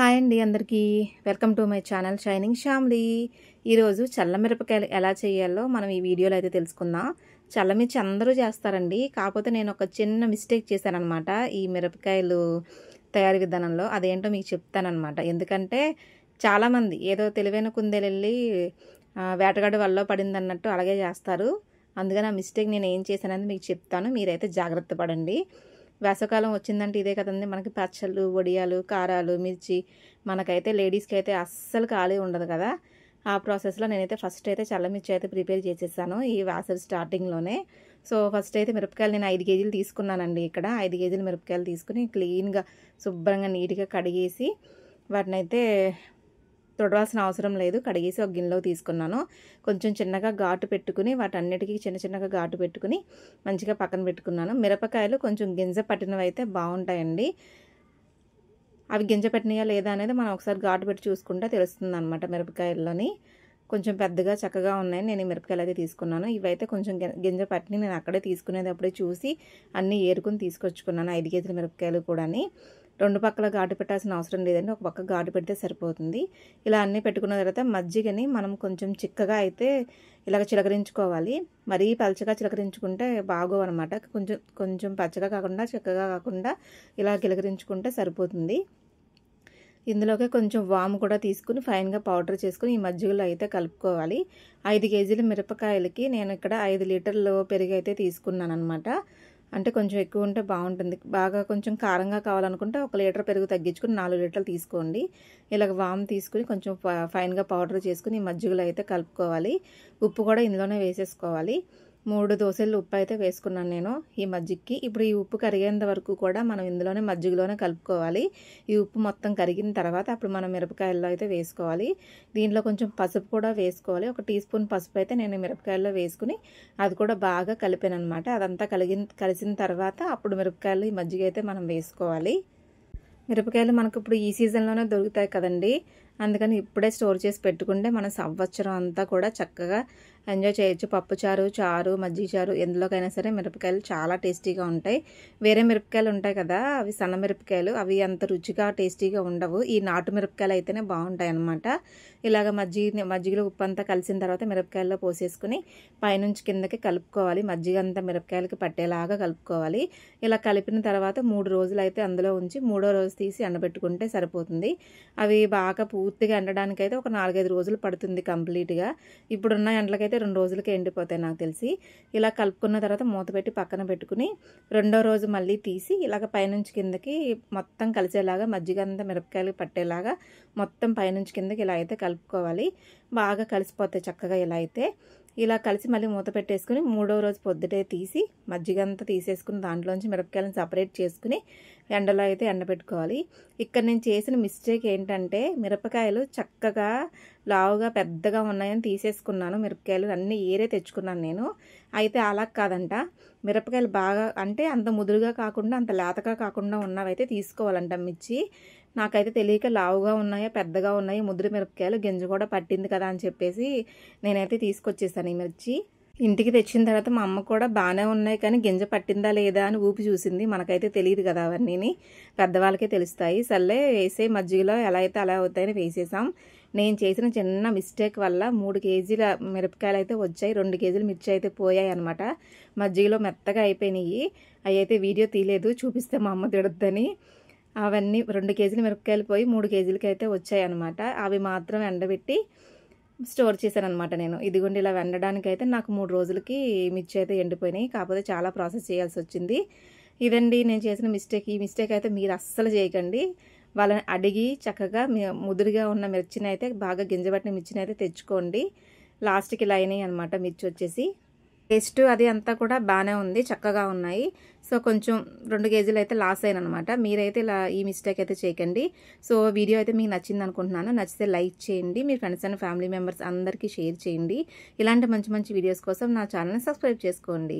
Hi అండి అందరికీ welcome to my channel shining Shyamli. ఈరోజు చల్లమిరపకాయలు ఎలా చేయాలో మనం ఈ వీడియోలో అయితే తెలుసుకుందాం. చల్లమిర్చి అందరూ చేస్తారండి, కాకపోతే నేను ఒక చిన్న మిస్టేక్ చేశానన్నమాట ఈ మిరపకాయలు తయారీ విధానంలో. అదేంటో మీకు చెప్తానన్నమాట. ఎందుకంటే చాలామంది ఏదో తెలివైన కుందేలెళ్ళి వేటగాడి వల్ల పడింది అన్నట్టు అలాగే చేస్తారు. అందుకని ఆ మిస్టేక్ నేను ఏం చేశానని మీకు చెప్తాను, మీరైతే జాగ్రత్త పడండి. వేసవకాలం వచ్చిందంటే ఇదే కదండి మనకి పచ్చళ్ళు, వడియాలు, కారాలు, మిర్చి. మనకైతే లేడీస్కి అయితే అస్సలు ఖాళీ ఉండదు కదా. ఆ ప్రాసెస్లో నేనైతే ఫస్ట్ అయితే చల్లమిర్చి అయితే ప్రిపేర్ చేసేసాను ఈ వేసవి స్టార్టింగ్లోనే. సో ఫస్ట్ అయితే మిరపకాయలు నేను 5 కేజీలు తీసుకున్నానండి. ఇక్కడ 5 కేజీలు మిరపకాయలు తీసుకుని క్లీన్గా శుభ్రంగా నీట్గా కడిగేసి వాటిని అయితే తొడవాల్సిన అవసరం లేదు, కడిగేసి ఒక గిన్నెలో తీసుకున్నాను. కొంచెం చిన్నగా ఘాటు పెట్టుకుని వాటన్నిటికీ చిన్నగా ఘాటు పెట్టుకుని మంచిగా పక్కన పెట్టుకున్నాను. మిరపకాయలు కొంచెం గింజ పట్టినవి అయితే బాగుంటాయండి. అవి గింజ పట్టినయా లేదా అనేది మనం ఒకసారి ఘాటు పెట్టి చూసుకుంటే తెలుస్తుంది అనమాట. మిరపకాయల్లోని కొంచెం పెద్దగా చక్కగా ఉన్నాయి. నేను ఈ మిరపకాయలు అయితే తీసుకున్నాను. ఇవైతే కొంచెం గింజ పట్టిని నేను అక్కడే తీసుకునేది అప్పుడే చూసి అన్నీ ఏరుకుని తీసుకొచ్చుకున్నాను. 5 కేజీల మిరపకాయలు కూడాని. 2 పక్కల ఘాటు పెట్టాల్సిన అవసరం లేదండి, ఒక పక్క ఘాటు పెడితే సరిపోతుంది. ఇలా అన్నీ పెట్టుకున్న తర్వాత మజ్జిగని మనం కొంచెం చిక్కగా అయితే ఇలాగ చిలకరించుకోవాలి. మరీ పలచగా చిలకరించుకుంటే బాగోవన్నమాట. కొంచెం పచ్చగా కాకుండా చిక్కగా కాకుండా ఇలా చిలకరించుకుంటే సరిపోతుంది. ఇందులోకి కొంచెం వాము కూడా తీసుకుని ఫైన్గా పౌడర్ చేసుకుని ఈ మజ్జిగలో అయితే కలుపుకోవాలి. 5 కేజీల మిరపకాయలకి నేను ఇక్కడ 5 లీటర్లు పెరుగు అయితే తీసుకున్నాను అనమాట. అంటే కొంచెం ఎక్కువ ఉంటే బాగుంటుంది. బాగా కొంచెం కారంగా కావాలనుకుంటే 1 లీటర్ పెరుగు తగ్గించుకుని 4 లీటర్లు తీసుకోండి. ఇలాగ వాము తీసుకుని కొంచెం ఫైన్గా పౌడర్ చేసుకుని ఈ మజ్జిగలో అయితే కలుపుకోవాలి. ఉప్పు కూడా ఇందులోనే వేసేసుకోవాలి. 3 దోసెలు ఉప్పు అయితే వేసుకున్నాను నేను ఈ మజ్జిగకి. ఇప్పుడు ఈ ఉప్పు కరిగేంత వరకు కూడా మనం ఇందులోనే మజ్జిగలోనే కలుపుకోవాలి. ఈ ఉప్పు మొత్తం కరిగిన తర్వాత అప్పుడు మనం మిరపకాయల్లో అయితే వేసుకోవాలి. దీంట్లో కొంచెం పసుపు కూడా వేసుకోవాలి. 1 టీ స్పూన్ పసుపు అయితే నేను మిరపకాయల్లో వేసుకుని అది కూడా బాగా కలిపాను అనమాట. అదంతా కలిసిన తర్వాత అప్పుడు మిరపకాయలు ఈ మజ్జిగ అయితే మనం వేసుకోవాలి. మిరపకాయలు మనకు ఇప్పుడు ఈ సీజన్లోనే దొరుకుతాయి కదండి, అందుకని ఇప్పుడే స్టోర్ చేసి పెట్టుకుంటే మన సంవత్సరం అంతా కూడా చక్కగా ఎంజాయ్ చేయొచ్చు. పప్పుచారు, చారు, మజ్జిగ చారు ఎందులోకైనా సరే మిరపకాయలు చాలా టేస్టీగా ఉంటాయి. వేరే మిరపకాయలు ఉంటాయి కదా, అవి సన్న మిరపకాయలు, అవి అంత రుచిగా టేస్టీగా ఉండవు. ఈ నాటు మిరపకాయలు అయితేనే బాగుంటాయి అన్నమాట. ఇలాగ మజ్జిగలో ఉప్పు అంతా కలిసిన తర్వాత మిరపకాయల్లో పోసేసుకుని పైనుంచి కిందకి కలుపుకోవాలి. మజ్జిగ అంతా మిరపకాయలకి పట్టేలాగా కలుపుకోవాలి. ఇలా కలిపిన తర్వాత 3 రోజులు అయితే అందులో ఉంచి 3వ రోజు తీసి ఎండబెట్టుకుంటే సరిపోతుంది. అవి బాగా పూర్తిగా ఎండడానికి అయితే ఒక 4-5 రోజులు పడుతుంది కంప్లీట్గా. ఇప్పుడున్న ఎండలకైతే 2 రోజులకే ఎండిపోతాయి నాకు తెలిసి. ఇలా కలుపుకున్న తర్వాత మూత పెట్టి పక్కన పెట్టుకుని 2వ రోజు మళ్ళీ తీసి ఇలాగ పైనుంచి కిందకి మొత్తం కలిసేలాగా మజ్జిగ అంతా మిరపకాయలు పట్టేలాగా మొత్తం పైనుంచి కిందకి ఇలా అయితే కలుపుకోవాలి. బాగా కలిసిపోతాయి చక్కగా. ఇలా అయితే ఇలా కలిసి మళ్ళీ మూత పెట్టేసుకుని 3వ రోజు పొద్దుటే తీసి మజ్జిగ అంతా తీసేసుకుని దాంట్లోంచి మిరపకాయలను సపరేట్ చేసుకుని ఎండలో అయితే ఎండబెట్టుకోవాలి. ఇక్కడ నేను చేసిన మిస్టేక్ ఏంటంటే మిరపకాయలు చక్కగా లావుగా పెద్దగా ఉన్నాయని తీసేసుకున్నాను. మిరపకాయలు అన్నీ ఏరే తెచ్చుకున్నాను నేను. అయితే అలా కాదంట, మిరపకాయలు బాగా అంటే అంత ముదురుగా కాకుండా అంత లేతగా కాకుండా ఉన్నవైతే తీసుకోవాలంట మిర్చి. నాకైతే తెలియక లావుగా ఉన్నాయో పెద్దగా ఉన్నాయో ముదురు మిరపకాయలు, గింజ కూడా పట్టింది కదా అని చెప్పేసి నేనైతే తీసుకొచ్చేసాను ఈ మిర్చి. ఇంటికి తెచ్చిన తర్వాత మా అమ్మ కూడా బాగానే ఉన్నాయి కానీ గింజ పట్టిందా లేదా అని ఊపి చూసింది. మనకైతే తెలియదు కదా అవన్నీ, పెద్దవాళ్ళకే తెలుస్తాయి. సర్లే వేసే మజ్జిగలో ఎలా అయితే అలా అవుతాయని వేసేసాం. నేను చేసిన చిన్న మిస్టేక్ వల్ల 3 కేజీల మిరపకాయలు అయితే వచ్చాయి, 2 కేజీల మిర్చి అయితే పోయాయి అనమాట. మజ్జిగలో మెత్తగా అయిపోయినాయి. అవి అయితే వీడియో తీయలేదు, చూపిస్తే మా అమ్మ తిడద్దని. అవన్నీ 2 కేజీల మిరపకాయలు పోయి 3 కేజీలకి అయితే వచ్చాయి అనమాట. అవి మాత్రం ఎండబెట్టి స్టోర్ చేశాను అనమాట నేను. ఇదిగోండి ఇలా ఎండడానికి అయితే నాకు 3 రోజులకి మిర్చి అయితే ఎండిపోయినాయి. కాకపోతే చాలా ప్రాసెస్ చేయాల్సి వచ్చింది. ఇదండి నేను చేసిన మిస్టేక్. ఈ మిస్టేక్ అయితే మీరు అస్సలు చేయకండి. వాళ్ళని అడిగి చక్కగా ముదురుగా ఉన్న మిర్చిని అయితే బాగా గింజబట్టిన మిర్చిని అయితే తెచ్చుకోండి. లాస్ట్కి ఇలా అయినాయి అనమాట మిర్చి వచ్చేసి. టేస్ట్ అది అంతా కూడా బాగానే ఉంది, చక్కగా ఉన్నాయి. సో కొంచెం 2 కేజీలు అయితే లాస్ అయిన అనమాట. మీరైతే ఇలా ఈ మిస్టేక్ అయితే చేయకండి. సో వీడియో అయితే మీకు నచ్చింది అనుకుంటున్నాను. నచ్చితే లైక్ చేయండి, మీ ఫ్రెండ్స్ అండ్ ఫ్యామిలీ మెంబర్స్ అందరికీ షేర్ చేయండి. ఇలాంటి మంచి మంచి వీడియోస్ కోసం నా ఛానల్ని సబ్స్క్రైబ్ చేసుకోండి.